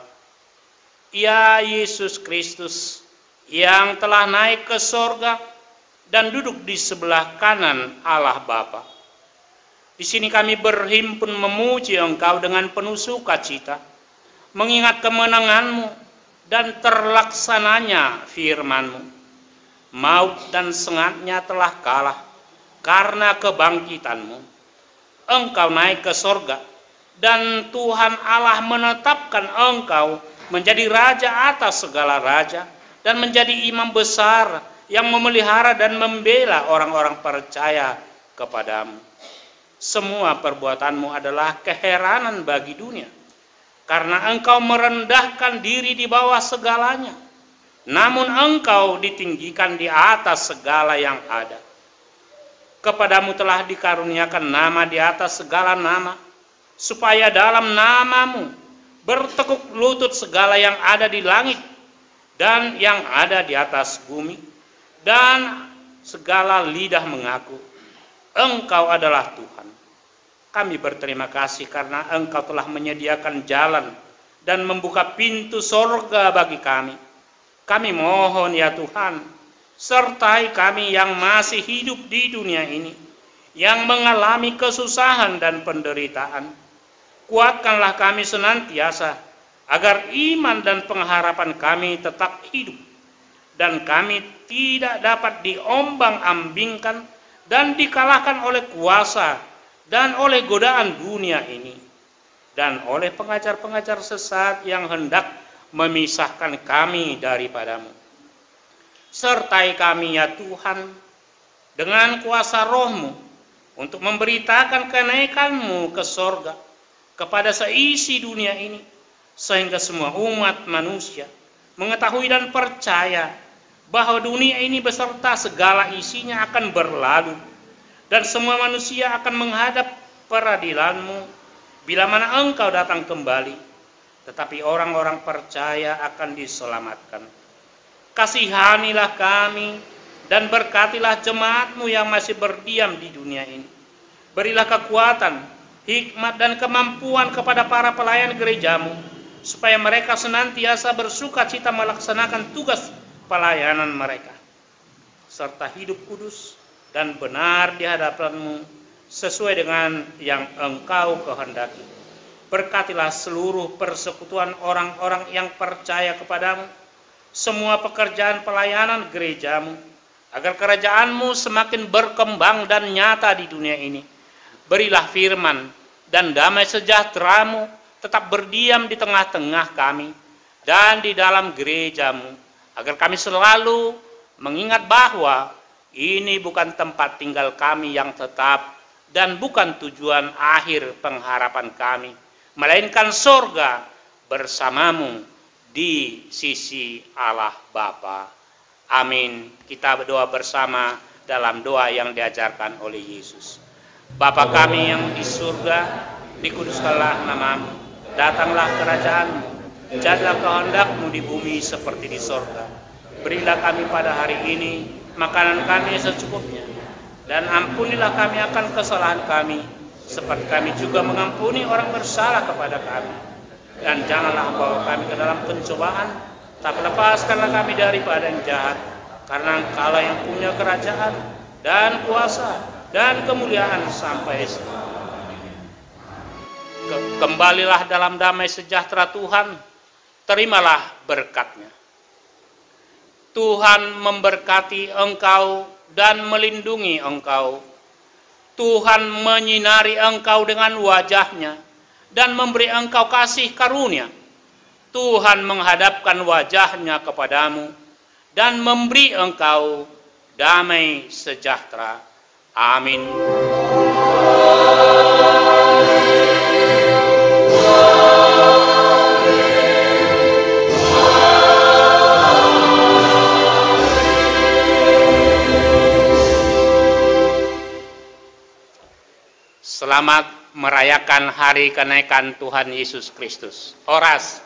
Ya Yesus Kristus, yang telah naik ke sorga dan duduk di sebelah kanan Allah Bapa. Di sini kami berhimpun memuji Engkau dengan penuh sukacita, mengingat kemenangan-Mu dan terlaksananya firman-Mu. Maut dan sengatnya telah kalah karena kebangkitan-Mu. Engkau naik ke sorga, dan Tuhan Allah menetapkan Engkau menjadi raja atas segala raja, dan menjadi imam besar yang memelihara dan membela orang-orang percaya kepadamu. Semua perbuatan-Mu adalah keheranan bagi dunia. karena Engkau merendahkan diri di bawah segalanya, namun Engkau ditinggikan di atas segala yang ada. Kepadamu telah dikaruniakan nama di atas segala nama, supaya dalam namamu bertekuk lutut segala yang ada di langit dan yang ada di atas bumi, dan segala lidah mengaku Engkau adalah Tuhan. Kami berterima kasih karena Engkau telah menyediakan jalan dan membuka pintu sorga bagi kami. Kami mohon ya Tuhan, sertai kami yang masih hidup di dunia ini, yang mengalami kesusahan dan penderitaan. Kuatkanlah kami senantiasa, agar iman dan pengharapan kami tetap hidup, dan kami tidak dapat diombang-ambingkan dan dikalahkan oleh kuasa dan oleh godaan dunia ini, dan oleh pengajar-pengajar sesat yang hendak memisahkan kami daripadamu. Sertai kami ya Tuhan, dengan kuasa roh-Mu, untuk memberitakan kenaikan-Mu ke sorga, kepada seisi dunia ini, sehingga semua umat manusia mengetahui dan percaya bahwa dunia ini beserta segala isinya akan berlalu, dan semua manusia akan menghadap peradilan-Mu bila mana Engkau datang kembali, tetapi orang-orang percaya akan diselamatkan. Kasihanilah kami dan berkatilah jemaat-Mu yang masih berdiam di dunia ini. Berilah kekuatan, hikmat dan kemampuan kepada para pelayan gereja-Mu, supaya mereka senantiasa bersuka cita melaksanakan tugas pelayanan mereka, serta hidup kudus dan benar di hadapan-Mu sesuai dengan yang Engkau kehendaki. Berkatilah seluruh persekutuan orang-orang yang percaya kepadamu, semua pekerjaan pelayanan gereja-Mu, agar kerajaan-Mu semakin berkembang dan nyata di dunia ini. Berilah firman dan damai sejahtera-Mu tetap berdiam di tengah-tengah kami dan di dalam gereja-Mu, agar kami selalu mengingat bahwa ini bukan tempat tinggal kami yang tetap dan bukan tujuan akhir pengharapan kami, melainkan sorga bersama-Mu di sisi Allah Bapa. Amin. Kita berdoa bersama dalam doa yang diajarkan oleh Yesus. Bapa kami yang di surga, dikuduskanlah nama-Mu, datanglah kerajaan-Mu, jadilah kehendak-Mu di bumi seperti di sorga. Berilah kami pada hari ini makanan kami secukupnya, dan ampunilah kami akan kesalahan kami, seperti kami juga mengampuni orang bersalah kepada kami. Dan janganlah bawa kami ke dalam pencobaan, tapi lepaskanlah kami daripada yang jahat, karena Engkaulah yang punya kerajaan dan kuasa dan kemuliaan sampai selamanya. Kembalilah dalam damai sejahtera Tuhan, terimalah berkat-Nya. Tuhan memberkati engkau dan melindungi engkau. Tuhan menyinari engkau dengan wajah-Nya dan memberi engkau kasih karunia. Tuhan menghadapkan wajah-Nya kepadamu dan memberi engkau damai sejahtera. Amin. Selamat merayakan hari kenaikan Tuhan Yesus Kristus. Oras.